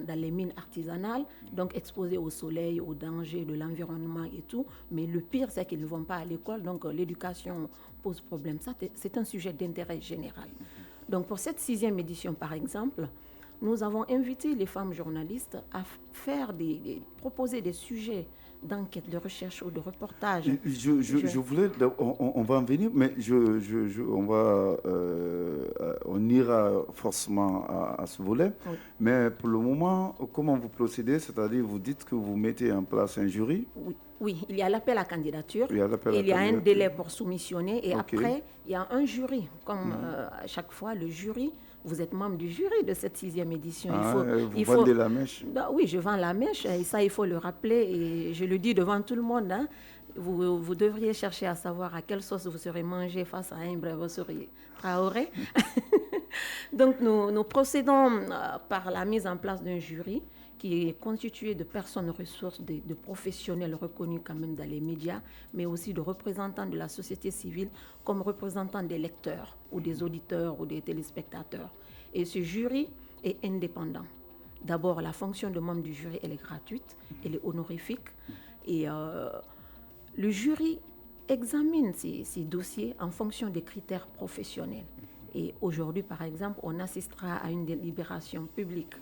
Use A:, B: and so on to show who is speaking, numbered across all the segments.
A: dans les mines artisanales, donc exposés au soleil, aux dangers de l'environnement et tout. Mais le pire, c'est qu'ils ne vont pas à l'école, donc l'éducation pose problème. Ça, c'est un sujet d'intérêt général. Donc pour cette 6e édition, par exemple, nous avons invité les femmes journalistes à proposer des sujets d'enquête, de recherche ou de reportage.
B: Je voulais, on va en venir, mais on ira forcément à ce volet.
A: Oui.
B: Mais pour le moment, comment vous procédez? C'est-à-dire, vous dites que vous mettez en place un jury?
A: Oui, il y a l'appel à candidature.
B: Il
A: y a un délai pour soumissionner et
B: Okay.
A: après, il y a un jury. Comme à chaque fois, le jury, vous êtes membre du jury de cette 6e édition.
B: Vous vendez la mèche?
A: Oui, je vends la mèche et ça, il faut le rappeler et je le dis devant tout le monde. Hein. Vous devriez chercher à savoir à quelle sauce vous serez mangé face à un Ibrahima Traoré. Donc, nous procédons par la mise en place d'un jury qui est constitué de personnes ressources, de professionnels reconnus quand même dans les médias, mais aussi de représentants de la société civile comme représentants des lecteurs ou des auditeurs ou des téléspectateurs. Et ce jury est indépendant. D'abord, la fonction de membre du jury, elle est gratuite, elle est honorifique. Et le jury examine ces dossiers en fonction des critères professionnels. Et aujourd'hui, par exemple, on assistera à une délibération publique.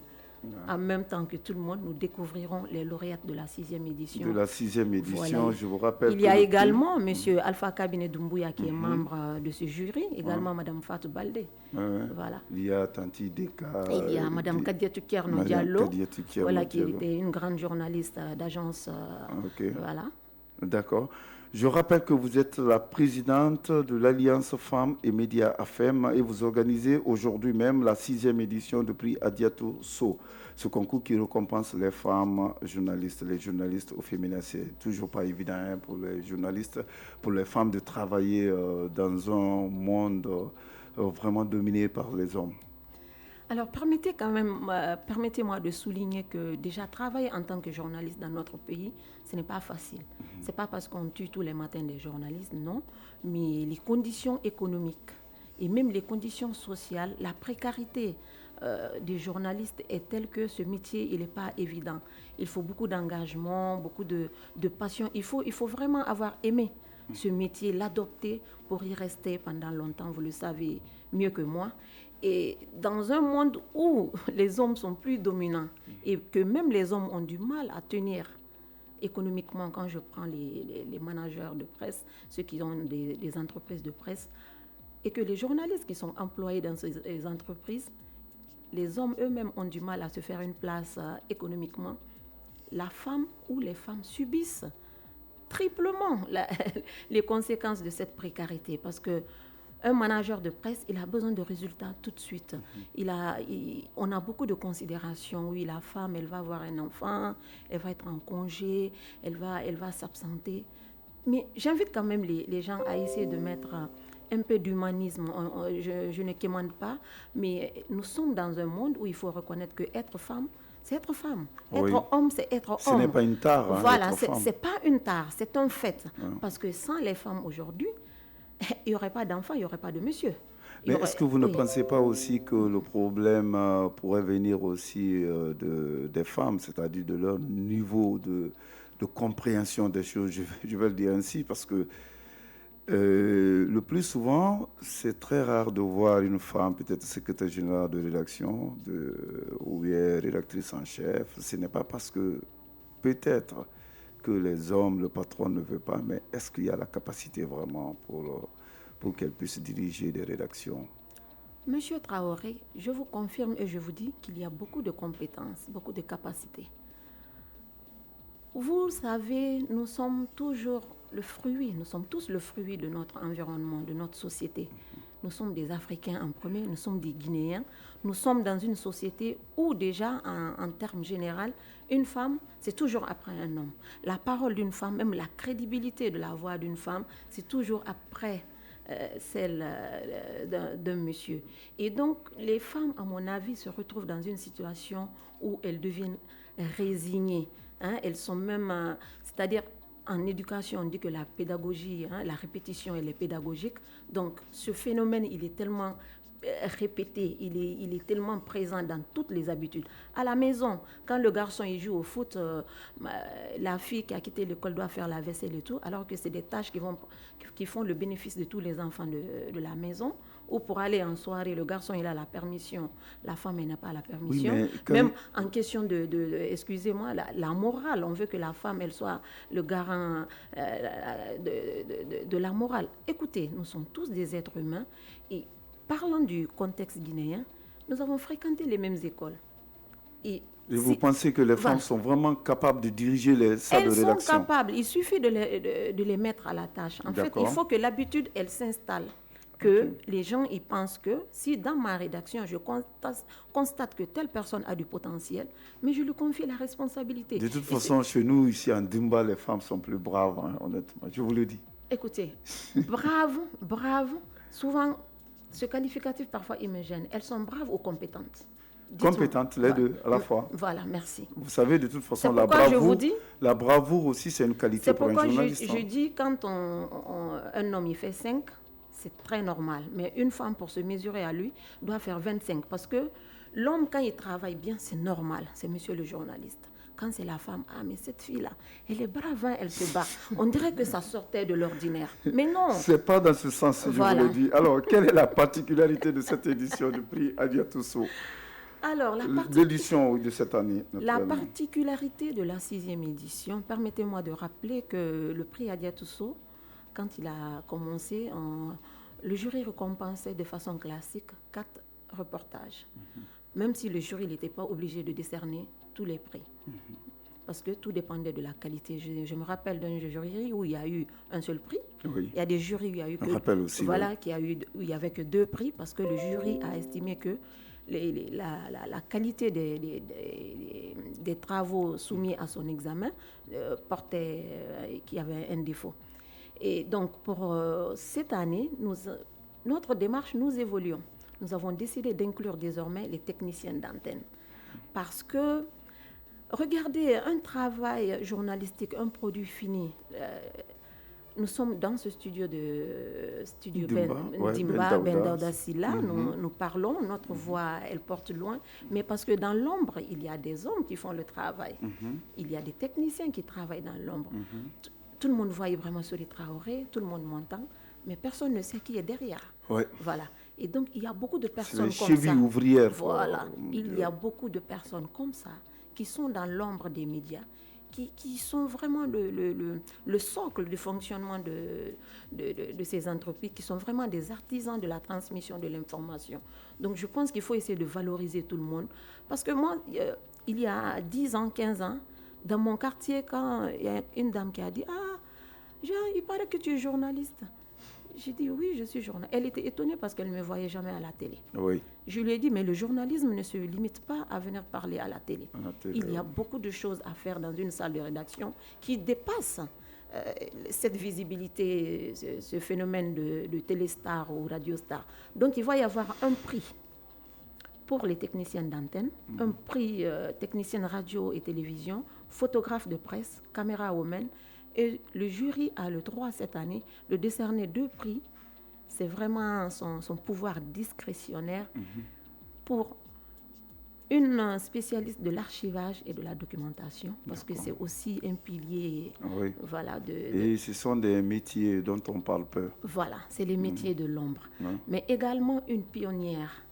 A: En même temps que tout le monde, nous découvrirons les lauréates de la 6e édition.
B: De la 6e édition, voilà. Je vous rappelle.
A: Il y a également M. Alpha Kabine Doumbouya qui est membre de ce jury, également Mme Fatou Baldé. Voilà.
B: Il y a Tanti Deka.
A: Il y a Mme Kadiatou Kierno Diallo, qui était une grande journaliste d'agence. Voilà.
B: D'accord. Je rappelle que vous êtes la présidente de l'Alliance Femmes et Médias AFEM et vous organisez aujourd'hui même la 6e édition du prix Adiatou So, ce concours qui récompense les femmes journalistes, les journalistes au féminin. C'est toujours pas évident hein, pour les journalistes, pour les femmes de travailler dans un monde vraiment dominé par les hommes.
A: Alors, permettez-moi de souligner que déjà travailler en tant que journaliste dans notre pays, ce n'est pas facile. Ce n'est pas parce qu'on tue tous les matins des journalistes, non, mais les conditions économiques et même les conditions sociales, la précarité des journalistes est telle que ce métier, il n'est pas évident. Il faut beaucoup d'engagement, beaucoup de passion. Il faut vraiment avoir aimé ce métier, l'adopter pour y rester pendant longtemps, vous le savez mieux que moi. Et dans un monde où les hommes sont plus dominants et que même les hommes ont du mal à tenir économiquement, quand je prends les managers de presse, ceux qui ont des entreprises de presse, et que les journalistes qui sont employés dans ces entreprises, les hommes eux-mêmes ont du mal à se faire une place économiquement, la femme ou les femmes subissent triplement les conséquences de cette précarité parce que un manager de presse, il a besoin de résultats tout de suite. On a beaucoup de considérations. Oui, la femme, elle va avoir un enfant, elle va être en congé, elle va s'absenter. Mais j'invite quand même les gens à essayer de mettre un peu d'humanisme. Je ne commande pas, mais nous sommes dans un monde où il faut reconnaître que être femme, c'est être femme.
B: Oui.
A: Être homme, c'est être homme.
B: Ce n'est pas une tare. Hein,
A: voilà, c'est pas une tare, c'est un fait. Parce que sans les femmes aujourd'hui, il n'y aurait pas d'enfants, il n'y aurait pas de monsieur.
B: Mais est-ce que vous ne pensez pas aussi que le problème pourrait venir aussi des femmes, c'est-à-dire de leur niveau de compréhension des choses, je vais le dire ainsi, parce que le plus souvent, c'est très rare de voir une femme, peut-être secrétaire générale de rédaction ou rédactrice en chef. Ce n'est pas parce que peut-être que les hommes, le patron ne veut pas, mais est-ce qu'il y a la capacité vraiment pour qu'elle puisse diriger des rédactions?
A: Monsieur Traoré, je vous confirme et je vous dis qu'il y a beaucoup de compétences, beaucoup de capacités. Vous savez, nous sommes tous le fruit de notre environnement, de notre société. Nous sommes des Africains en premier, nous sommes des Guinéens. Nous sommes dans une société où déjà, en termes généraux, une femme, c'est toujours après un homme. La parole d'une femme, même la crédibilité de la voix d'une femme, c'est toujours après celle d'un monsieur. Et donc, les femmes, à mon avis, se retrouvent dans une situation où elles deviennent résignées. Hein, elles sont même, c'est-à-dire, en éducation, on dit que la pédagogie, la répétition, elle est pédagogique. Donc, ce phénomène, il est tellement répété, il est tellement présent dans toutes les habitudes. À la maison, quand le garçon il joue au foot, la fille qui a quitté l'école doit faire la vaisselle et tout, alors que c'est des tâches qui font le bénéfice de tous les enfants de la maison. Ou pour aller en soirée, le garçon il a la permission, la femme elle n'a pas la permission.
B: Oui,
A: même en question excusez-moi, la morale, on veut que la femme elle soit le garant de la morale. Écoutez, nous sommes tous des êtres humains et parlant du contexte guinéen, nous avons fréquenté les mêmes écoles.
B: Et vous pensez que les femmes sont vraiment capables de diriger les salles de rédaction?
A: Elles sont capables, il suffit de les mettre à la tâche. En fait, il faut que l'habitude, elle s'installe. Que les gens ils pensent que si dans ma rédaction, je constate que telle personne a du potentiel, mais je lui confie la responsabilité.
B: De toute façon, chez nous, ici en Dimba, les femmes sont plus braves, hein, honnêtement, je vous le dis.
A: Écoutez, brave, souvent, ce qualificatif, parfois, il me gêne. Elles sont braves ou compétentes?
B: Compétentes, les deux, à la fois.
A: Voilà, merci.
B: Vous savez, de toute façon, la bravoure aussi, c'est une qualité pour un journaliste.
A: C'est pourquoi je dis, quand un homme, il fait 5, c'est très normal. Mais une femme, pour se mesurer à lui, doit faire 25. Parce que l'homme, quand il travaille bien, c'est normal. C'est monsieur le journaliste. Quand c'est la femme, mais cette fille-là, elle est brave, hein, elle se bat. On dirait que ça sortait de l'ordinaire. Mais non.
B: C'est pas dans ce sens, je vous le dis. Alors, quelle est la particularité de cette édition du prix Adia Tousso?
A: Alors,
B: l'édition de cette année.
A: La particularité de la 6e édition, permettez-moi de rappeler que le prix Adia Tousso, quand il a commencé, le jury récompensait de façon classique 4 reportages. Même si le jury n'était pas obligé de décerner tous les prix. Parce que tout dépendait de la qualité. Je me rappelle d'un jury où il y a eu un seul prix.
B: Oui.
A: Il y a des jurys où il y a eu où il y avait que 2 prix parce que le jury a estimé que la qualité des travaux soumis à son examen qu'il y avait un défaut. Et donc, pour cette année, notre démarche, nous évoluons. Nous avons décidé d'inclure désormais les techniciens d'antenne. Parce que, regardez, un travail journalistique, un produit fini, nous sommes dans ce studio Dimba, Ben Daouda Sylla, nous parlons, notre voix, elle porte loin, mais parce que dans l'ombre, il y a des hommes qui font le travail. Il y a des techniciens qui travaillent dans l'ombre. Tout le monde voit Ibrahima Soli Traoré, tout le monde m'entend, mais personne ne sait qui est derrière.
B: Ouais.
A: Voilà. Et donc, il y a beaucoup de personnes comme ça.
B: Ouvrière.
A: Voilà. Il y a beaucoup de personnes comme ça qui sont dans l'ombre des médias, qui sont vraiment le socle du fonctionnement de ces entreprises, qui sont vraiment des artisans de la transmission de l'information. Donc, je pense qu'il faut essayer de valoriser tout le monde. Parce que moi, il y a 10 ans, 15 ans, dans mon quartier, quand il y a une dame qui a dit « Ah, il paraît que tu es journaliste ». J'ai dit « Oui, je suis journaliste ». Elle était étonnée parce qu'elle ne me voyait jamais à la télé.
B: Oui.
A: Je lui ai dit « Mais le journalisme ne se limite pas à venir parler à la télé. Il y a beaucoup de choses à faire dans une salle de rédaction qui dépassent cette visibilité, ce phénomène de téléstar ou radiostar. Donc, il va y avoir un prix pour les techniciens d'antenne, un prix technicien radio et télévision, photographe de presse, caméra woman. Et le jury a le droit cette année de décerner 2 prix. C'est vraiment son pouvoir discrétionnaire pour une spécialiste de l'archivage et de la documentation, parce que c'est aussi un pilier.
B: Oui.
A: Voilà,
B: et ce sont des métiers dont on parle peu.
A: Voilà, c'est les métiers de l'ombre. Mais également une pionnière.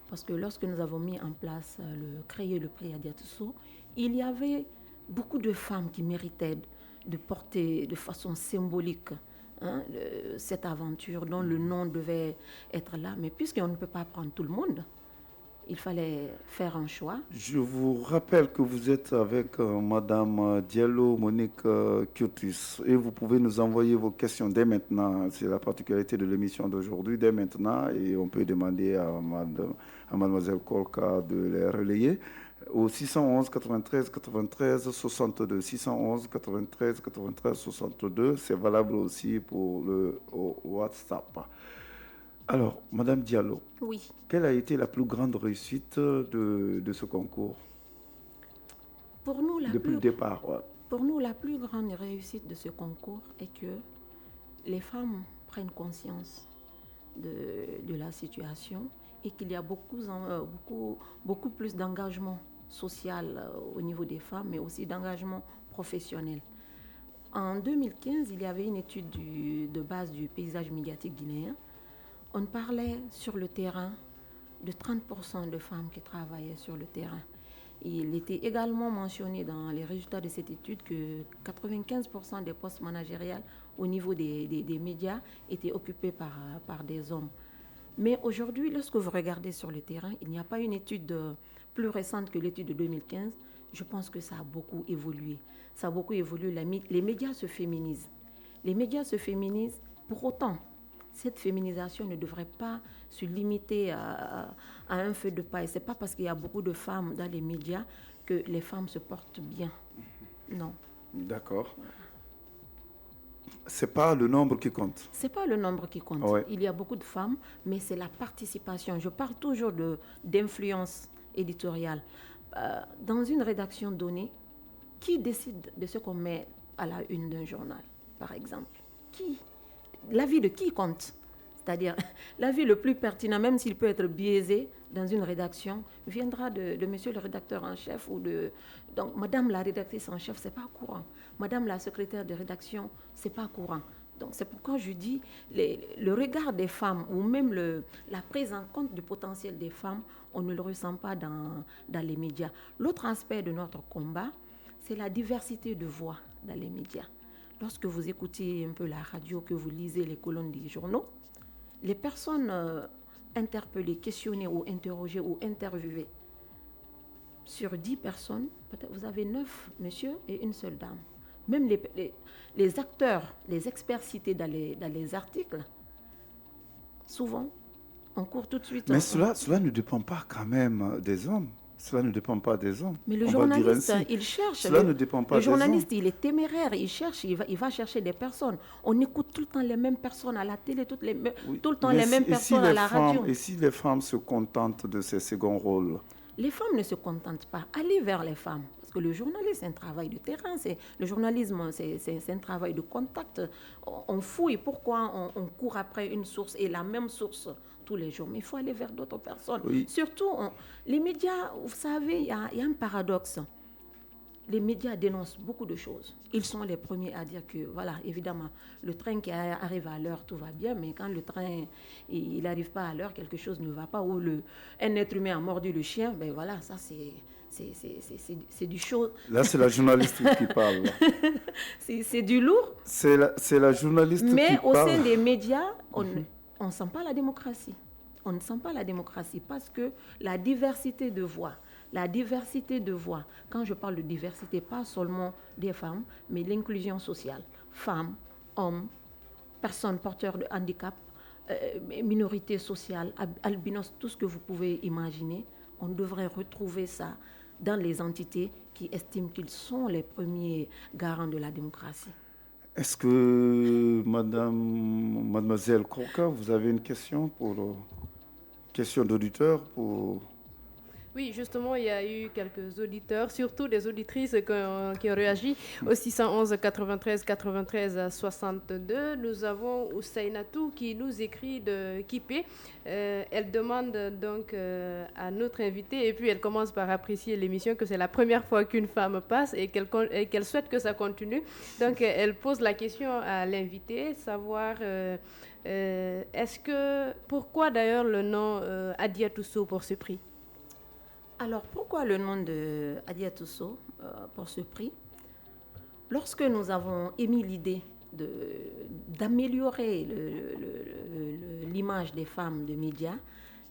A: Parce que lorsque nous avons mis en place, créé le prix Adia Tousso, il y avait beaucoup de femmes qui méritaient de porter de façon symbolique cette aventure dont le nom devait être là. Mais puisqu'on ne peut pas prendre tout le monde, il fallait faire un choix.
B: Je vous rappelle que vous êtes avec Madame Diallo Monique Curtis et vous pouvez nous envoyer vos questions dès maintenant. C'est la particularité de l'émission d'aujourd'hui, dès maintenant, et on peut demander à Mademoiselle Kolka de les relayer au 611 93 93 62. 611 93 93 62, c'est valable aussi pour le WhatsApp. Alors, Madame Diallo,
A: oui.
B: Quelle a été la plus grande réussite de ce concours?
A: Pour nous,
B: depuis le départ.
A: Pour nous, la plus grande réussite de ce concours est que les femmes prennent conscience de la situation et qu'il y a beaucoup plus d'engagement social au niveau des femmes, mais aussi d'engagement professionnel. En 2015, il y avait une étude de base du paysage médiatique guinéen. On parlait sur le terrain de 30% de femmes qui travaillaient sur le terrain. Il était également mentionné dans les résultats de cette étude que 95% des postes managériels au niveau des médias étaient occupés par des hommes. Mais aujourd'hui, lorsque vous regardez sur le terrain, il n'y a pas une étude plus récente que l'étude de 2015. Je pense que ça a beaucoup évolué. Ça a beaucoup évolué. Les médias se féminisent. Les médias se féminisent. Pour autant, cette féminisation ne devrait pas se limiter à un feu de paille. Ce n'est pas parce qu'il y a beaucoup de femmes dans les médias que les femmes se portent bien. Non.
B: D'accord. Ce n'est pas le nombre qui compte.
A: Ce n'est pas le nombre qui compte. Ouais. Il y a beaucoup de femmes, mais c'est la participation. Je parle toujours d'influence éditoriale. Dans une rédaction donnée, qui décide de ce qu'on met à la une d'un journal, par exemple? Qui? L'avis de qui compte? C'est-à-dire, l'avis le plus pertinent, même s'il peut être biaisé dans une rédaction, viendra de monsieur le rédacteur en chef ou de... Donc, madame la rédactrice en chef, ce n'est pas courant. Madame la secrétaire de rédaction, ce n'est pas courant. Donc, c'est pourquoi je dis, le regard des femmes ou même la prise en compte du potentiel des femmes, on ne le ressent pas dans les médias. L'autre aspect de notre combat, c'est la diversité de voix dans les médias. Lorsque vous écoutez un peu la radio, que vous lisez les colonnes des journaux, les personnes interpellées, questionnées ou interrogées ou interviewées, sur 10 personnes, peut-être vous avez 9 messieurs et une seule dame. Même les acteurs, les experts cités dans les articles, souvent, on court tout de suite.
B: Mais cela ne dépend pas quand même des hommes. Cela ne dépend pas des hommes.
A: Mais le journaliste, il cherche.
B: Cela ne dépend pas des hommes.
A: Le journaliste, il est téméraire, il cherche, il va chercher des personnes. On écoute tout le temps les mêmes personnes à la télé, tout le temps les mêmes personnes à la radio.
B: Et si les femmes se contentent de ces seconds rôles?
A: Les femmes ne se contentent pas. Allez vers les femmes. Parce que le journalisme, c'est un travail de terrain. Le journalisme, c'est un travail de contact. On fouille. Pourquoi on court après une source et la même source tous les jours? Mais il faut aller vers d'autres personnes. Oui. Surtout, les médias, vous savez, il y a un paradoxe. Les médias dénoncent beaucoup de choses. Ils sont les premiers à dire que, voilà, évidemment, le train qui arrive à l'heure, tout va bien, mais quand le train, il n'arrive pas à l'heure, quelque chose ne va pas, ou un être humain a mordu le chien, ben voilà, ça c'est du chaud.
B: Là, c'est la journaliste qui parle.
A: C'est du lourd.
B: C'est la journaliste qui parle.
A: Mais au sein des médias, on ne sent pas la démocratie. On ne sent pas la démocratie parce que la diversité de voix, quand je parle de diversité, pas seulement des femmes, mais l'inclusion sociale, femmes, hommes, personnes porteurs de handicap, minorités sociales, albinos, tout ce que vous pouvez imaginer, on devrait retrouver ça dans les entités qui estiment qu'ils sont les premiers garants de la démocratie.
B: Est-ce que mademoiselle Kroka, vous avez une question question d'auditeur pour...
C: Oui, justement, il y a eu quelques auditeurs, surtout des auditrices qui ont réagi au 611 93 93 62. Nous avons Ousseinatou qui nous écrit de Kipé. Elle demande donc à notre invité, et puis elle commence par apprécier l'émission, que c'est la première fois qu'une femme passe et qu'elle souhaite que ça continue. Donc, elle pose la question à l'invité, savoir... pourquoi d'ailleurs le nom Adia Tousso pour ce prix?
A: Alors, pourquoi le nom de Adia Tousso pour ce prix? Lorsque nous avons émis l'idée d'améliorer l'image des femmes de médias,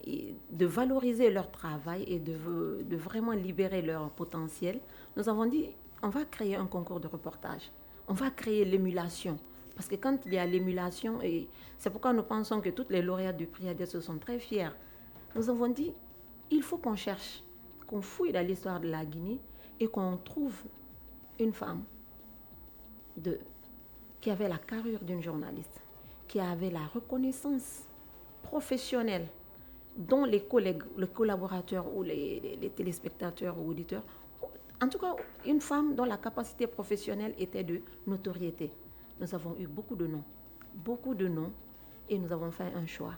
A: et de valoriser leur travail et de vraiment libérer leur potentiel, nous avons dit, on va créer un concours de reportage. On va créer l'émulation. Parce que quand il y a l'émulation, et c'est pourquoi nous pensons que toutes les lauréates du prix Adia Tousso sont très fières, nous avons dit, il faut qu'on cherche, qu'on fouille dans l'histoire de la Guinée et qu'on trouve une femme qui avait la carrure d'une journaliste, qui avait la reconnaissance professionnelle dont les collègues, les collaborateurs ou les téléspectateurs ou auditeurs, en tout cas une femme dont la capacité professionnelle était de notoriété. Nous avons eu beaucoup de noms, et nous avons fait un choix.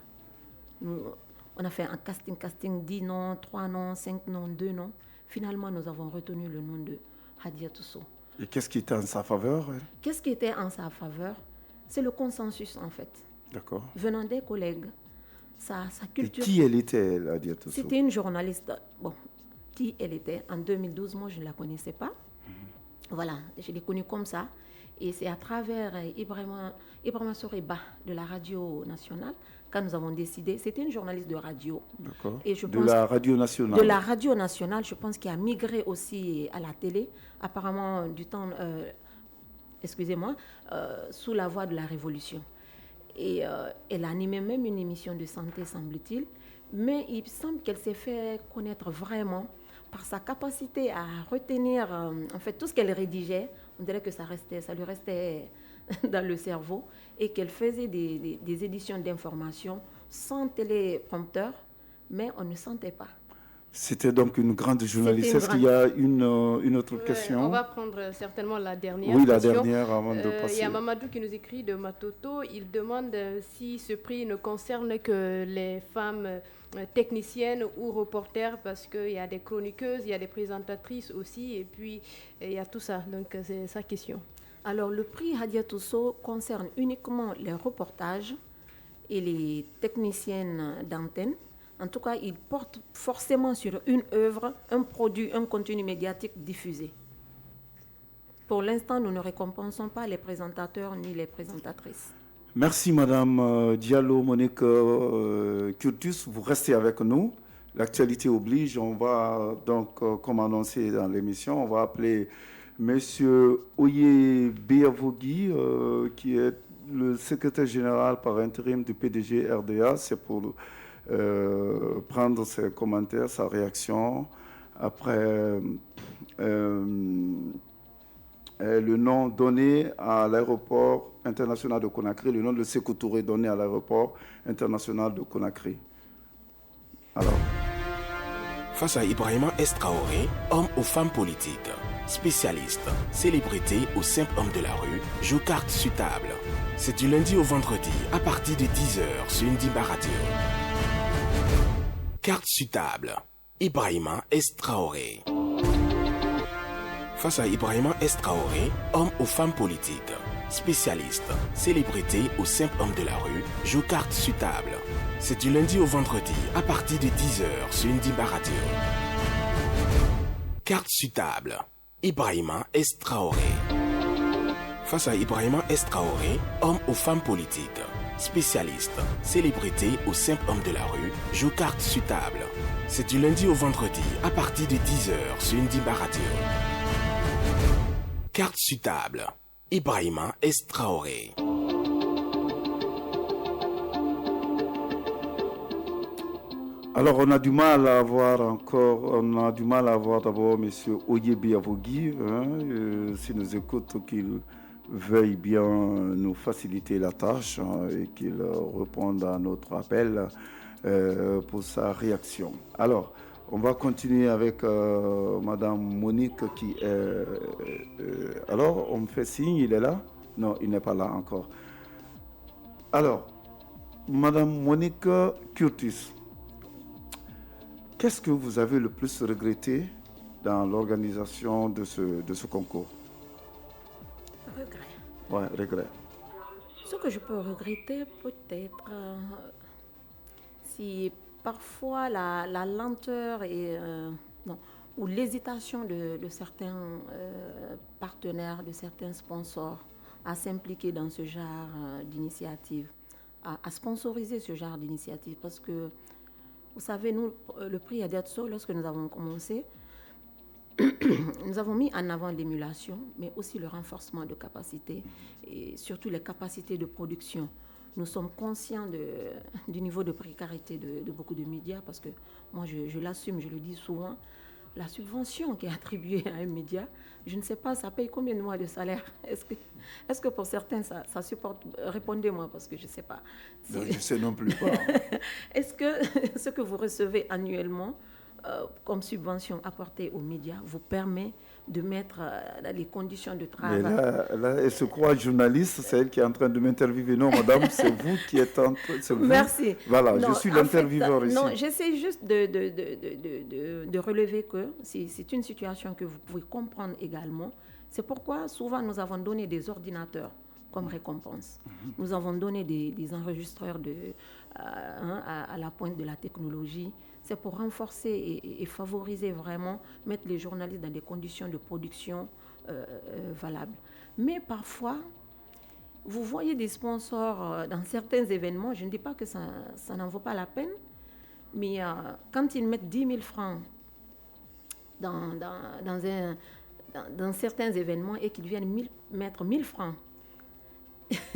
A: On a fait un casting, 10 noms, 3 noms, 5 noms, 2 noms. Finalement, nous avons retenu le nom de Hadiatou Sow.
B: Et qu'est-ce qui était en sa faveur?
A: Qu'est-ce qui était en sa faveur? C'est le consensus, en fait.
B: D'accord.
A: Venant des collègues, sa culture...
B: Et qui elle était, Hadiatou Sow?
A: C'était une journaliste. Bon, qui elle était? En 2012, moi, je ne la connaissais pas. Voilà, je l'ai connue comme ça. Et c'est à travers Ibrahima Soreba de la radio nationale quand nous avons décidé. C'était une journaliste de radio.
B: D'accord.
A: Et
B: de la radio nationale.
A: De la radio nationale, je pense qu'elle a migré aussi à la télé. Apparemment, du temps, sous la voix de la Révolution. Et elle a animé même une émission de santé, semble-t-il. Mais il semble qu'elle s'est fait connaître vraiment par sa capacité à retenir, en fait, tout ce qu'elle rédigeait. On dirait que ça lui restait dans le cerveau et qu'elle faisait des éditions d'informations sans téléprompteur, mais on ne sentait pas.
B: C'était donc une grande journaliste. Est-ce qu'il y a une autre question?
C: On va prendre certainement la dernière
B: question. Oui,
C: la
B: dernière avant de passer.
C: Il y a Mamadou qui nous écrit de Matoto. Il demande si ce prix ne concerne que les femmes techniciennes ou reporters, parce qu'il y a des chroniqueuses, il y a des présentatrices aussi, et puis il y a tout ça. Donc c'est sa question.
A: Alors le prix Hadiatou Sow concerne uniquement les reportages et les techniciennes d'antenne. En tout cas, il porte forcément sur une œuvre, un produit, un contenu médiatique diffusé. Pour l'instant, nous ne récompensons pas les présentateurs ni les présentatrices.
B: Merci Madame Diallo Monique Curtus, vous restez avec nous. L'actualité oblige, on va donc, comme annoncé dans l'émission, on va appeler Monsieur Oye Biavogui, qui est le secrétaire général par intérim du PDG RDA. C'est pour prendre ses commentaires, sa réaction après le nom donné à l'aéroport international de Conakry, le nom de Sékou Touré donné à l'aéroport international de Conakry. Alors.
D: Face à Ibrahima Traoré, homme ou femme politique, spécialiste, célébrité ou simple homme de la rue, joue carte sur table. C'est du lundi au vendredi à partir de 10h sur Ndimba Radio. Carte sur table. Ibrahima Traoré. Face à Ibrahima Traoré, homme ou femme politique, spécialiste, célébrité ou simple homme de la rue, joue carte sur table. C'est du lundi au vendredi à partir de 10h sur Ndimba Radio. Carte sur table. Ibrahima Traoré. Face à Ibrahima Traoré, homme ou femme politique, spécialiste, célébrité ou simple homme de la rue, joue carte sur table. C'est du lundi au vendredi à partir de 10h sur Ndimba Radio. Carte sur table. Ibrahima Traoré.
B: Alors, on a du mal à avoir d'abord M. Oye Biavogui, s'il nous écoute, qu'il veuille bien nous faciliter la tâche et qu'il réponde à notre appel pour sa réaction. Alors, on va continuer avec Madame Monique qui est... alors, on me fait signe, il est là? Non, il n'est pas là encore. Alors, Madame Monique Curtis, qu'est-ce que vous avez le plus regretté dans l'organisation de ce concours?
A: Regret.
B: Ouais, regret.
A: Ce que je peux regretter, peut-être, si parfois la lenteur ou l'hésitation de certains partenaires, de certains sponsors à s'impliquer dans ce genre d'initiative, à sponsoriser ce genre d'initiative. Parce que, vous savez, nous, le prix Hadiatou Sow, lorsque nous avons commencé, nous avons mis en avant l'émulation, mais aussi le renforcement de capacités et surtout les capacités de production. Nous sommes conscients du niveau de précarité de beaucoup de médias parce que moi, je l'assume, je le dis souvent, la subvention qui est attribuée à un média, je ne sais pas, ça paye combien de mois de salaire? Est-ce que pour certains, ça supporte? Répondez-moi parce que je ne sais pas.
B: Non, je ne sais non plus pas.
A: Est-ce que ce que vous recevez annuellement comme subvention apportée aux médias vous permet de mettre les conditions de
B: Mais
A: travail.
B: là, elle se croit journaliste, c'est elle qui est en train de m'interviewer. Non, madame, c'est vous qui êtes en train...
A: Merci.
B: Voilà,
A: Non,
B: je suis l'intervieweur ici.
A: Non, j'essaie juste de relever que c'est une situation que vous pouvez comprendre également. C'est pourquoi souvent nous avons donné des ordinateurs comme récompense. Nous avons donné des enregistreurs à la pointe de la technologie. C'est pour renforcer et favoriser vraiment, mettre les journalistes dans des conditions de production valables. Mais parfois, vous voyez des sponsors dans certains événements, je ne dis pas que ça n'en vaut pas la peine, mais quand ils mettent 10 000 francs dans certains événements et qu'ils viennent mettre 1 000 francs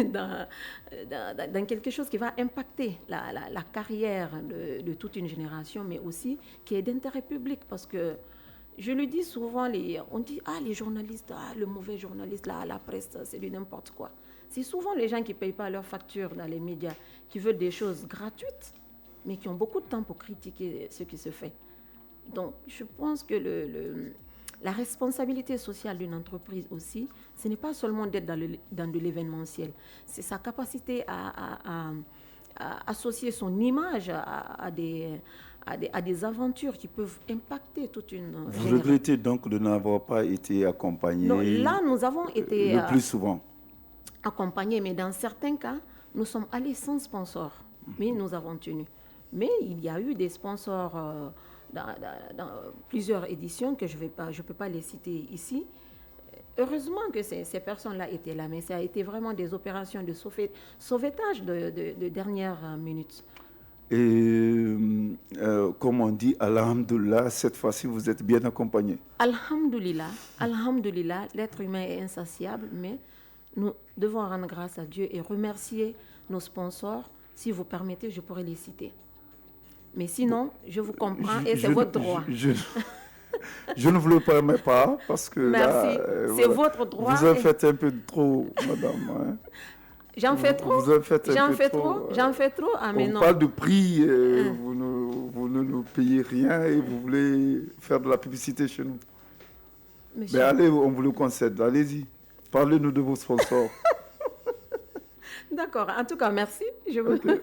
A: dans quelque chose qui va impacter la carrière de toute une génération, mais aussi qui est d'intérêt public. Parce que je le dis souvent, on dit « Ah, les journalistes, le mauvais journaliste, la presse, c'est du n'importe quoi ». C'est souvent les gens qui ne payent pas leurs factures dans les médias, qui veulent des choses gratuites, mais qui ont beaucoup de temps pour critiquer ce qui se fait. Donc, je pense que la responsabilité sociale d'une entreprise aussi, ce n'est pas seulement d'être dans de l'événementiel, c'est sa capacité à associer son image à des aventures qui peuvent impacter toute une génération.
B: Vous regrettez donc de n'avoir pas été accompagné?
A: Non, là, nous avons été
B: le plus souvent
A: accompagnés, mais dans certains cas, nous sommes allés sans sponsor, mais nous avons tenu. Mais il y a eu des sponsors dans plusieurs éditions que je ne peux pas les citer ici. Heureusement que ces personnes-là étaient là, mais ça a été vraiment des opérations de sauvetage de dernière minute.
B: Et comme on dit, alhamdoulilah, cette fois-ci, vous êtes bien accompagné.
A: Alhamdoulilah, l'être humain est insatiable, mais nous devons rendre grâce à Dieu et remercier nos sponsors. Si vous permettez, je pourrais les citer. Mais sinon, je vous comprends et c'est votre droit.
B: Je ne vous le permets pas parce que
A: merci, c'est votre droit.
B: Vous en faites un peu trop, madame. Hein.
A: J'en fais trop.
B: Vous en faites un peu trop.
A: J'en fais trop. Ah, mais
B: on
A: non.
B: parle de prix, vous ne nous payez rien et vous voulez faire de la publicité chez nous. Mais allez, on vous le concède. Allez-y. Parlez-nous de vos sponsors.
A: D'accord. En tout cas, merci. Okay.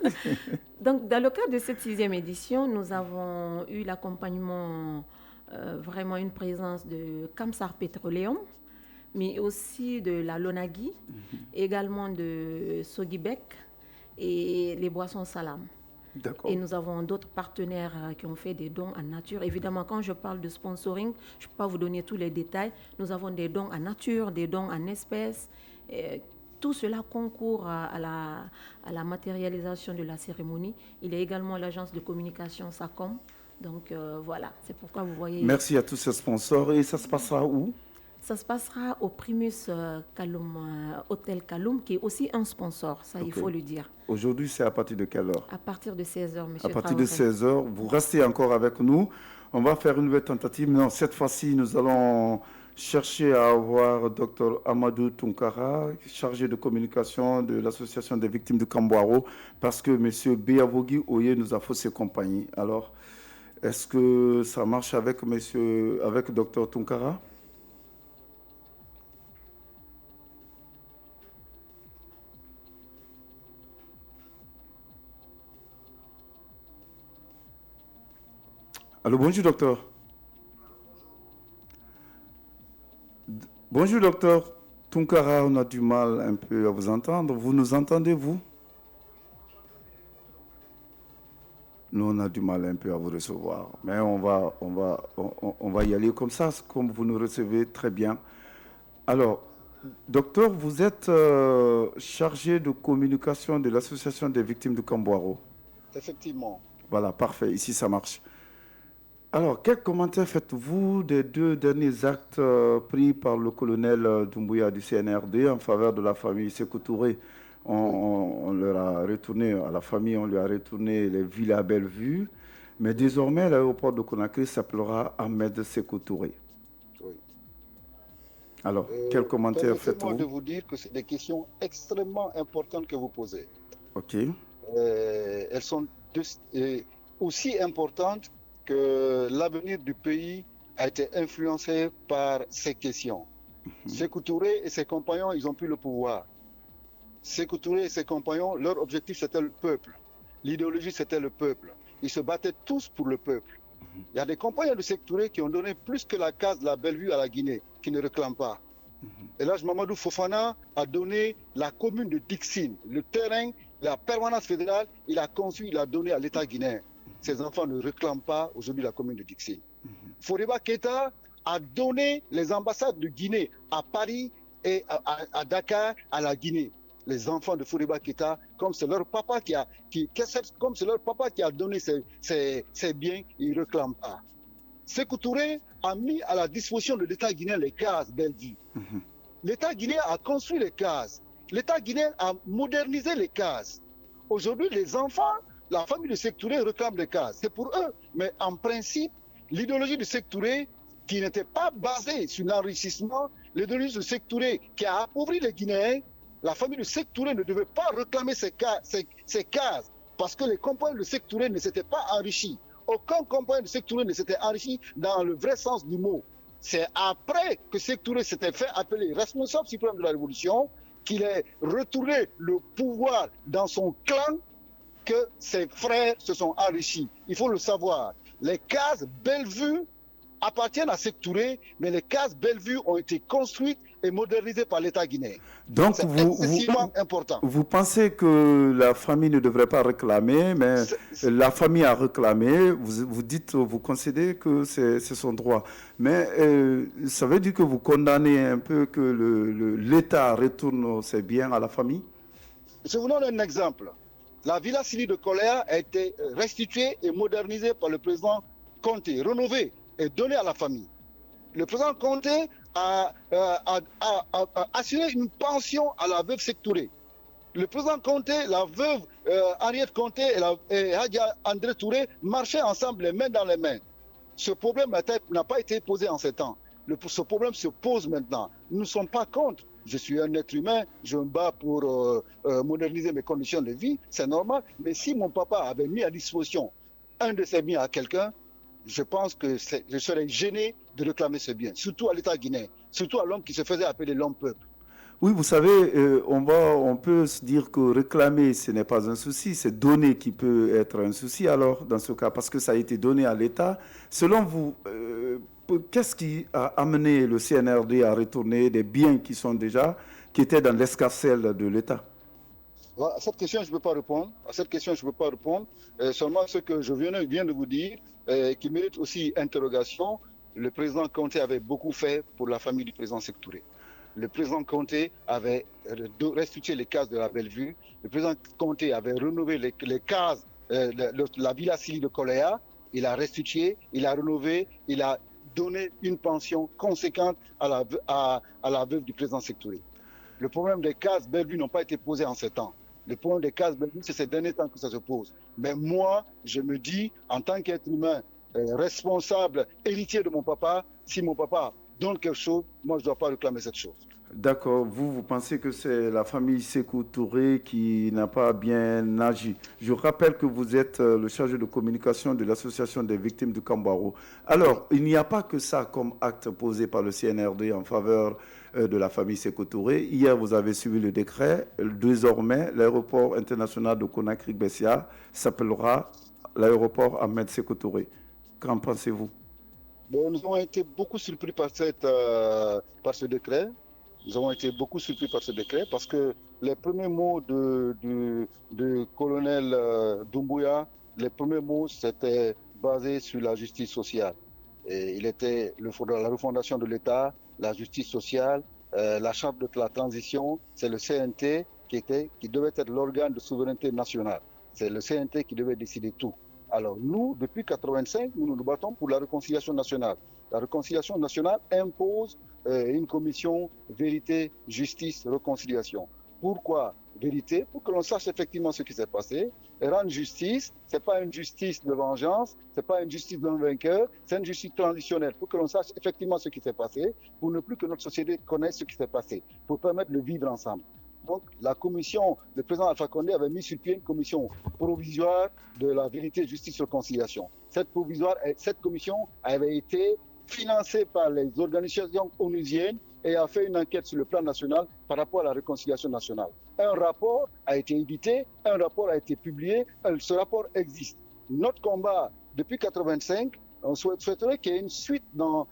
A: Donc, dans le cadre de cette 6e édition, nous avons eu l'accompagnement, vraiment une présence de Kamsar Petroleum, mais aussi de la Lonagui, également de Sogibek et les boissons Salam. Et nous avons d'autres partenaires qui ont fait des dons en nature. Évidemment, quand je parle de sponsoring, je ne peux pas vous donner tous les détails. Nous avons des dons en nature, des dons en espèces. Tout cela concourt à la matérialisation de la cérémonie. Il y a également l'agence de communication SACOM. Donc voilà, c'est pourquoi vous voyez...
B: Merci à tous ces sponsors. Et ça se passera où?
A: Ça se passera au Primus Kaloum, Hôtel Kaloum, qui est aussi un sponsor, ça il faut le dire.
B: Aujourd'hui, c'est à partir de quelle heure?
A: À partir de 16h, monsieur.
B: À partir de 16h, vous restez encore avec nous. On va faire une nouvelle tentative. Non, cette fois-ci, nous allons chercher à avoir Dr Amadou Tunkara, chargé de communication de l'association des victimes de Kambouaro, parce que M. Béavogi Oye nous a faussé compagnie. Alors, est-ce que ça marche avec Dr Tunkara? Allô, bonjour docteur. Bonjour docteur Tunkara, on a du mal un peu à vous entendre. Vous nous entendez, vous? Nous, on a du mal un peu à vous recevoir. Mais on va y aller comme ça, comme vous nous recevez très bien. Alors, docteur, vous êtes chargé de communication de l'association des victimes de Kambouaro.
E: Effectivement.
B: Voilà, parfait. Ici, ça marche. Alors, quel commentaire faites-vous des 2 derniers actes pris par le colonel Doumbouya du CNRD en faveur de la famille Sékou Touré? On leur a retourné, à la famille, on lui a retourné les villas à Bellevue, mais désormais, l'aéroport de Conakry s'appellera Ahmed Sékou Touré.
E: Oui.
B: Alors, quel commentaire faites-vous?
E: Permettez-moi de vous dire que c'est des questions extrêmement importantes que vous posez.
B: OK.
E: Elles sont aussi importantes que l'avenir du pays a été influencé par ces questions. Sékou Touré et ses compagnons, ils ont pris le pouvoir. Sékou Touré et ses compagnons, leur objectif c'était le peuple. L'idéologie c'était le peuple. Ils se battaient tous pour le peuple. Il y a des compagnons de Sékou Touré qui ont donné plus que la case de la Bellevue à la Guinée, qui ne réclament pas. Et là, Mamadou Fofana a donné la commune de Dixine, le terrain, la permanence fédérale, il a conçu, il a donné à l'État guinéen. Ces enfants ne réclament pas aujourd'hui la commune de Dixine. Foriba Keïta a donné les ambassades de Guinée à Paris et à Dakar, à la Guinée. Les enfants de Foriba Keïta, comme c'est leur papa qui a donné ces biens, ils ne réclament pas. Sékou Touré a mis à la disposition de l'État guinéen les cases Bellevue. L'État guinéen a construit les cases. L'État guinéen a modernisé les cases. Aujourd'hui, les enfants, la famille de Sékou Touré réclame les cases. C'est pour eux. Mais en principe, l'idéologie de Sékou Touré, qui n'était pas basée sur l'enrichissement, l'idéologie de Sékou Touré qui a appauvri les Guinéens, la famille de Sékou Touré ne devait pas réclamer ces cases parce que les compagnons de Sékou Touré ne s'étaient pas enrichis. Aucun compagnon de Sékou Touré ne s'était enrichi dans le vrai sens du mot. C'est après que Sékou Touré s'était fait appeler responsable suprême de la Révolution, qu'il ait retourné le pouvoir dans son clan, que ses frères se sont enrichis. Il faut le savoir. Les cases Bellevue appartiennent à Sékou Touré, mais les cases Bellevue ont été construites et modernisées par l'État guinéen.
B: Donc
E: c'est excessivement important.
B: Vous pensez que la famille ne devrait pas réclamer, mais la famille a réclamé. Vous dites, vous concédez que c'est son droit. Mais ça veut dire que vous condamnez un peu que l'État retourne ses biens à la famille?
E: Je vous donne un exemple. La Villa Sili de Koléa a été restituée et modernisée par le président Conté, rénovée et donnée à la famille. Le président Conté a assuré une pension à la veuve Sékou Touré. Le président Conté, la veuve Henriette Conté et Hadja André Touré marchaient ensemble les mains dans les mains. Ce problème n'a pas été posé en ces temps. Ce problème se pose maintenant. Nous ne sommes pas contre. Je suis un être humain, je me bats pour moderniser mes conditions de vie, c'est normal. Mais si mon papa avait mis à disposition un de ses biens à quelqu'un, je pense que je serais gêné de réclamer ce bien, surtout à l'État guinéen, surtout à l'homme qui se faisait appeler l'homme-peuple.
B: Oui, vous savez, on peut se dire que réclamer, ce n'est pas un souci, c'est donner qui peut être un souci alors, dans ce cas, parce que ça a été donné à l'État. Selon vous, qu'est-ce qui a amené le CNRD à retourner des biens qui étaient dans l'escarcelle de l'État?
E: À cette question, je ne peux pas répondre. Seulement ce que je viens de vous dire, qui mérite aussi interrogation. Le président Conté avait beaucoup fait pour la famille du président Sékou Touré. Le président Conté avait restitué les cases de la Bellevue. Le président Conté avait rénové les cases de la Villa Sili de Koléa. Il a restitué, il a rénové, il a donné une pension conséquente à la veuve du président Sékou Touré. Le problème des cases Bellevue n'ont pas été posé en ces temps. Le problème des cases Bellevue, c'est ces derniers temps que ça se pose. Mais moi, je me dis, en tant qu'être humain responsable, héritier de mon papa, si mon papa donne quelque chose, moi, je ne dois pas réclamer cette chose.
B: D'accord. Vous pensez que c'est la famille Sékou Touré qui n'a pas bien agi. Je rappelle que vous êtes le chargé de communication de l'association des victimes du Kambaro. Alors, il n'y a pas que ça comme acte posé par le CNRD en faveur de la famille Sékou Touré. Hier, vous avez suivi le décret. Désormais, l'aéroport international de Conakry-Bessia s'appellera l'aéroport Ahmed Sékou Touré. Qu'en pensez-vous?
E: Bon, nous avons été beaucoup surpris par ce décret. Nous avons été beaucoup surpris par ce décret parce que les premiers mots de colonel Doumbouya, les premiers mots, c'était basé sur la justice sociale. Et il était la refondation de l'État, la justice sociale, la charte de la transition, c'est le CNT qui devait être l'organe de souveraineté nationale. C'est le CNT qui devait décider tout. Alors nous, depuis 1985, nous nous battons pour la réconciliation nationale. La réconciliation nationale impose une commission vérité, justice, réconciliation. Pourquoi vérité? Pour que l'on sache effectivement ce qui s'est passé. Et rendre justice, ce n'est pas une justice de vengeance, ce n'est pas une justice d'un vainqueur, c'est une justice transitionnelle. Pour que l'on sache effectivement ce qui s'est passé, pour ne plus que notre société connaisse ce qui s'est passé, pour permettre de vivre ensemble. Donc, le président Alpha Condé avait mis sur pied une commission provisoire de la vérité, justice, réconciliation. Cette commission avait été financée par les organisations onusiennes et a fait une enquête sur le plan national par rapport à la réconciliation nationale. Un rapport a été édité, un rapport a été publié, ce rapport existe. Notre combat, depuis 1985, on souhaiterait qu'il y ait une suite dans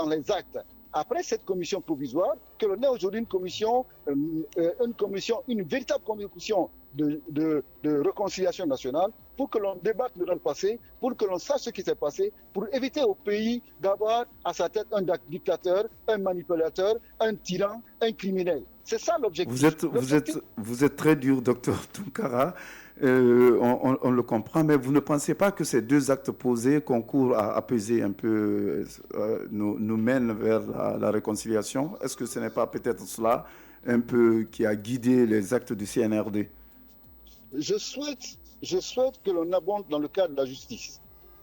E: les actes. Après cette commission provisoire, que l'on ait aujourd'hui une véritable commission de réconciliation nationale pour que l'on débatte de notre passé, pour que l'on sache ce qui s'est passé, pour éviter au pays d'avoir à sa tête un dictateur, un manipulateur, un tyran, un criminel. C'est ça l'objectif.
B: Vous êtes très dur, docteur Tunkara. On le comprend, mais vous ne pensez pas que ces deux actes posés concourent à apaiser un peu, nous mènent vers la réconciliation? Est-ce que ce n'est pas peut-être cela un peu qui a guidé les actes du CNRD?
E: Je souhaite que l'on abonde dans le cadre de la justice.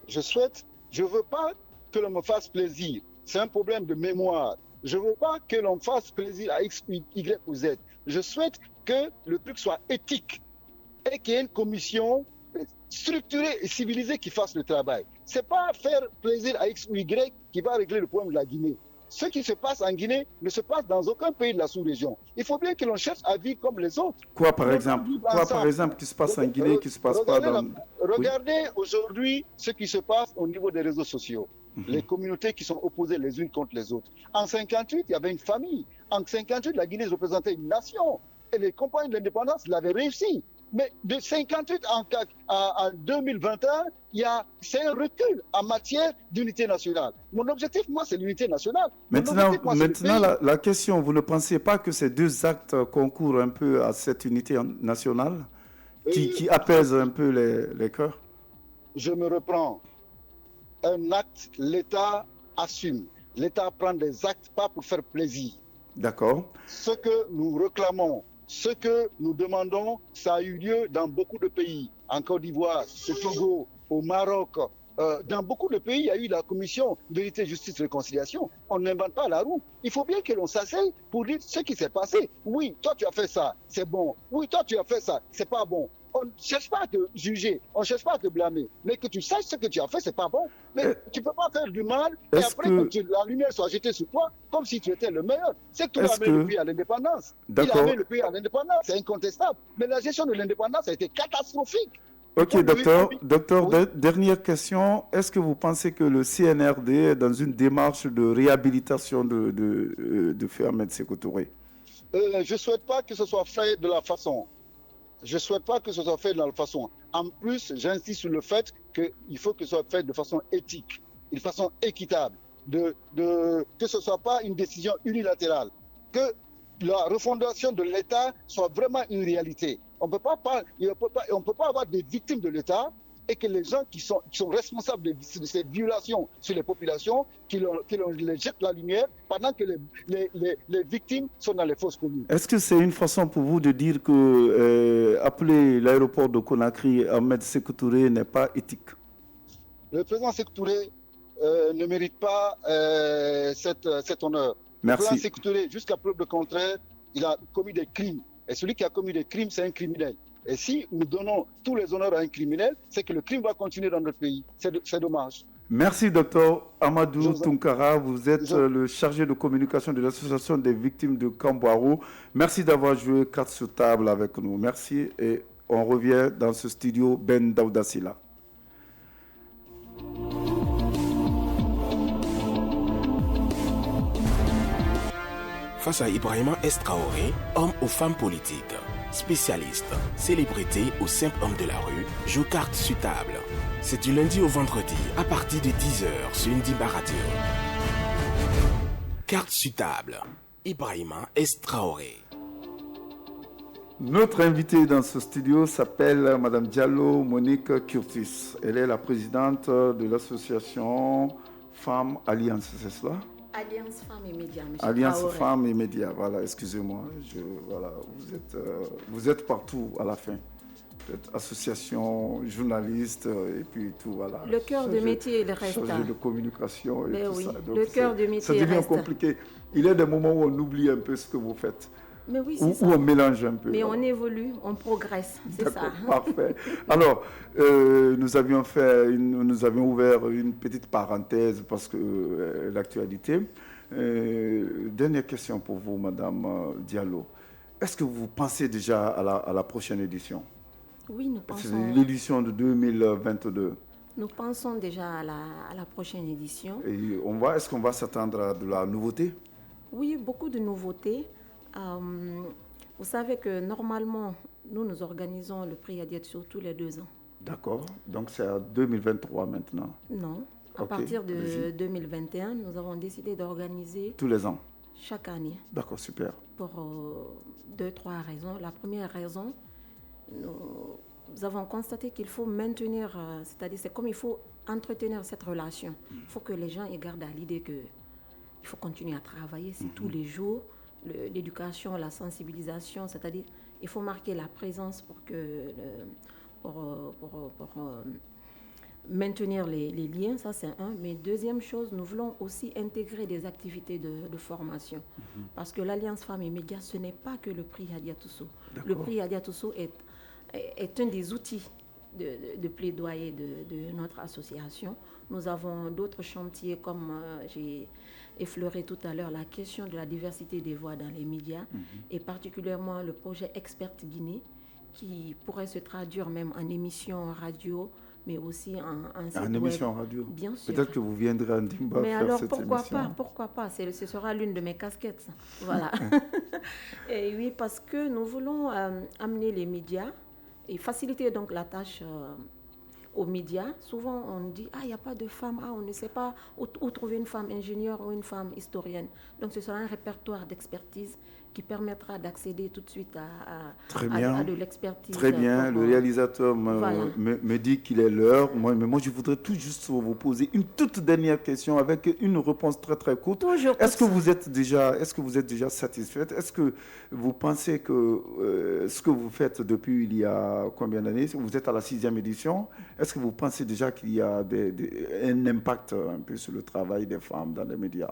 E: Je ne veux pas que l'on me fasse plaisir. C'est un problème de mémoire. Je ne veux pas que l'on fasse plaisir à X, Y ou Z. Je souhaite que le truc soit éthique et qu'il y ait une commission structurée et civilisée qui fasse le travail. Ce n'est pas faire plaisir à X ou Y qui va régler le problème de la Guinée. Ce qui se passe en Guinée ne se passe dans aucun pays de la sous-région. Il faut bien que l'on cherche à vivre comme les autres.
B: Quoi par exemple qui se passe en Guinée, qui ne se passe pas dans...
E: Regardez aujourd'hui ce qui se passe au niveau des réseaux sociaux. Les communautés qui sont opposées les unes contre les autres. En 1958, il y avait une famille. En 1958, la Guinée représentait une nation. Et les compagnons de l'indépendance l'avaient réussi. Mais de 1958 en 2021, c'est un recul en matière d'unité nationale. Mon objectif, moi, c'est l'unité nationale.
B: Maintenant, la question, vous ne pensez pas que ces deux actes concourent un peu à cette unité nationale qui apaise un peu les cœurs?
E: Je me reprends. Un acte, l'État assume. L'État prend des actes pas pour faire plaisir.
B: D'accord.
E: Ce que nous réclamons, ce que nous demandons, ça a eu lieu dans beaucoup de pays. En Côte d'Ivoire, au Togo, au Maroc. Dans beaucoup de pays, il y a eu la commission vérité, justice, réconciliation. On n'invente pas la roue. Il faut bien que l'on s'asseye pour dire ce qui s'est passé. Oui, toi tu as fait ça, c'est bon. Oui, toi tu as fait ça, c'est pas bon. On ne cherche pas à te juger, on ne cherche pas à te blâmer. Mais que tu saches ce que tu as fait, c'est pas bon. Mais tu ne peux pas faire du mal et après que la lumière soit jetée sur toi comme si tu étais le meilleur. C'est que tu as amené le pays à l'indépendance. Il a amené le pays à l'indépendance, c'est incontestable. Mais la gestion de l'indépendance a été catastrophique.
B: Ok, docteur, oui. Dernière question. Est-ce que vous pensez que le CNRD est dans une démarche de réhabilitation de Feu Ahmed Sékou Touré?
E: Je ne souhaite pas que ce soit fait de la façon. En plus, j'insiste sur le fait qu'il faut que ce soit fait de façon éthique, de façon équitable, que ce ne soit pas une décision unilatérale, que la refondation de l'État soit vraiment une réalité. On ne peut pas avoir des victimes de l'État et que les gens qui sont responsables de ces violations sur les populations, qui les jettent la lumière pendant que les victimes sont dans les fosses communes.
B: Est-ce que c'est une façon pour vous de dire que appeler l'aéroport de Conakry Ahmed Sékou Touré n'est pas éthique?
E: Le président Sékou Touré ne mérite pas cet honneur.
B: Merci.
E: Le président Sékou Touré, jusqu'à preuve de contraire, il a commis des crimes. Et celui qui a commis des crimes, c'est un criminel. Et si nous donnons tous les honneurs à un criminel, c'est que le crime va continuer dans notre pays. C'est dommage.
B: Merci, docteur Amadou Tunkara. Vous êtes le chargé de communication de l'association des victimes de Kamboaro. Merci d'avoir joué carte sur table avec nous. Merci et on revient dans ce studio Ben Daouda-Silla.
D: Face à Ibrahima Traoré, homme ou femme politique, spécialiste, célébrité ou simple homme de la rue, joue carte sur table. C'est du lundi au vendredi à partir de 10h sur Ndimba Radio. Carte sur table, Ibrahima Traoré.
B: Notre invitée dans ce studio s'appelle Madame Diallo Monique Curtis. Elle est la présidente de l'association Femmes Alliance, c'est cela?
A: Alliance Femmes et Médias.
B: Alliance Femmes et Médias, voilà, excusez-moi. Vous êtes partout à la fin. Vous êtes association, journaliste et puis tout, voilà.
A: Le cœur de métier, il reste.
B: Chargé de communication et tout ça. Donc
A: le cœur de métier
B: ça devient compliqué. Il y a des moments où on oublie un peu ce que vous faites.
A: Mais oui, c'est
B: Ou
A: ça.
B: on mélange un peu?
A: Mais on évolue, on progresse, c'est ça.
B: Parfait. Alors, nous avions ouvert une petite parenthèse parce que l'actualité. Dernière question pour vous, Madame Diallo. Est-ce que vous pensez déjà à la prochaine édition?
A: Oui, nous
B: C'est
A: pensons.
B: l'édition de 2022.
A: Nous pensons déjà à la prochaine édition.
B: Et est-ce qu'on va s'attendre à de la nouveauté?
A: Oui, beaucoup de nouveautés. Vous savez que normalement, nous organisons le prix Adiatousso tous les 2 ans.
B: D'accord. Donc c'est à 2023 maintenant.
A: Non. À
B: Ok,
A: partir de
B: allez-y.
A: 2021, nous avons décidé d'organiser
B: Tous les ans.
A: chaque année
B: D'accord, super.
A: pour 2-3 raisons. La première raison, nous avons constaté qu'il faut maintenir, c'est-à-dire c'est comme il faut entretenir cette relation. Il faut que les gens gardent à l'idée qu'il faut continuer à travailler, c'est tous les jours. L'éducation, la sensibilisation, c'est-à-dire il faut marquer la présence pour maintenir les liens, ça c'est un. Mais deuxième chose, nous voulons aussi intégrer des activités de formation. Parce que l'Alliance Femmes et Médias, ce n'est pas que le prix Adiatousso. Le prix Adiatousso est un des outils de plaidoyer de notre association. Nous avons d'autres chantiers comme j'ai effleuré tout à l'heure la question de la diversité des voix dans les médias et particulièrement le projet Expert Guinée qui pourrait se traduire même en émission radio mais aussi en site web.
B: Émission radio.
A: Bien sûr.
B: Peut-être que vous viendrez en Dimba
A: Mais
B: faire
A: alors
B: cette
A: pourquoi
B: émission.
A: pas, pourquoi pas, ce sera l'une de mes casquettes, ça. Voilà. Et oui, parce que nous voulons amener les médias et faciliter donc la tâche aux médias. Souvent on dit il n'y a pas de femmes, on ne sait pas où trouver une femme ingénieure ou une femme historienne. Donc ce sera un répertoire d'expertise qui permettra d'accéder tout de suite à de l'expertise.
B: Très bien, le réalisateur me dit qu'il est l'heure. Mais moi, je voudrais tout juste vous poser une toute dernière question avec une réponse très très courte.
A: Toujours.
B: Est-ce que vous êtes déjà satisfaite? Est-ce que vous pensez que ce que vous faites depuis il y a combien d'années, vous êtes à la 6e édition, est-ce que vous pensez déjà qu'il y a un impact un peu sur le travail des femmes dans les médias?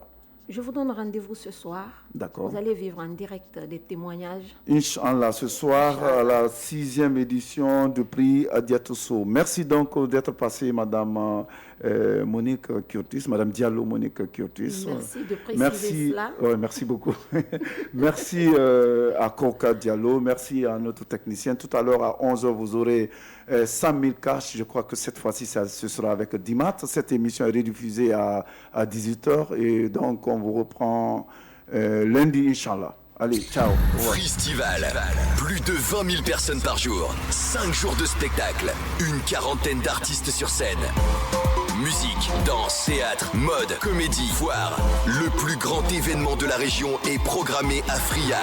A: Je vous donne rendez-vous ce soir.
B: D'accord.
A: Vous allez vivre en direct des témoignages.
B: Inch'Allah, ce soir, à la 6e édition du prix Adiatousso. Merci donc d'être passée, Madame Monique Curtis, Madame Diallo Monique Curtis.
A: Merci de préciser cela.
B: Ouais, merci beaucoup. Merci à Koka Diallo, merci à notre technicien. Tout à l'heure, à 11h, vous aurez 100 000 cash. Je crois que cette fois-ci, ce sera avec Dimat. Cette émission est rediffusée à 18h et donc on vous reprend lundi, Inch'Allah. Allez, ciao.
F: Festival. Plus de 20 000 personnes par jour. 5 jours de spectacle. Une quarantaine d'artistes sur scène. Musique, danse, théâtre, mode, comédie, foire. Le plus grand événement de la région est programmé à Fria.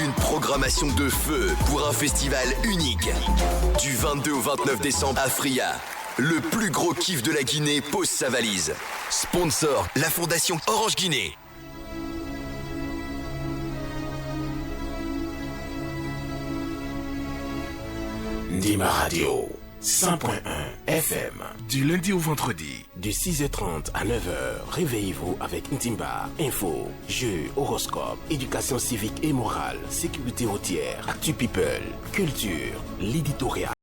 F: Une programmation de feu pour un festival unique. Du 22 au 29 décembre à Fria. Le plus gros kiff de la Guinée pose sa valise. Sponsor, la Fondation Orange Guinée.
D: Ndima Radio 100.1 FM.
G: Du lundi au vendredi.
D: De 6h30 à 9h, réveillez-vous avec Ndimba. Info, jeux, horoscope, éducation civique et morale, sécurité routière, actu people, culture, l'éditorial.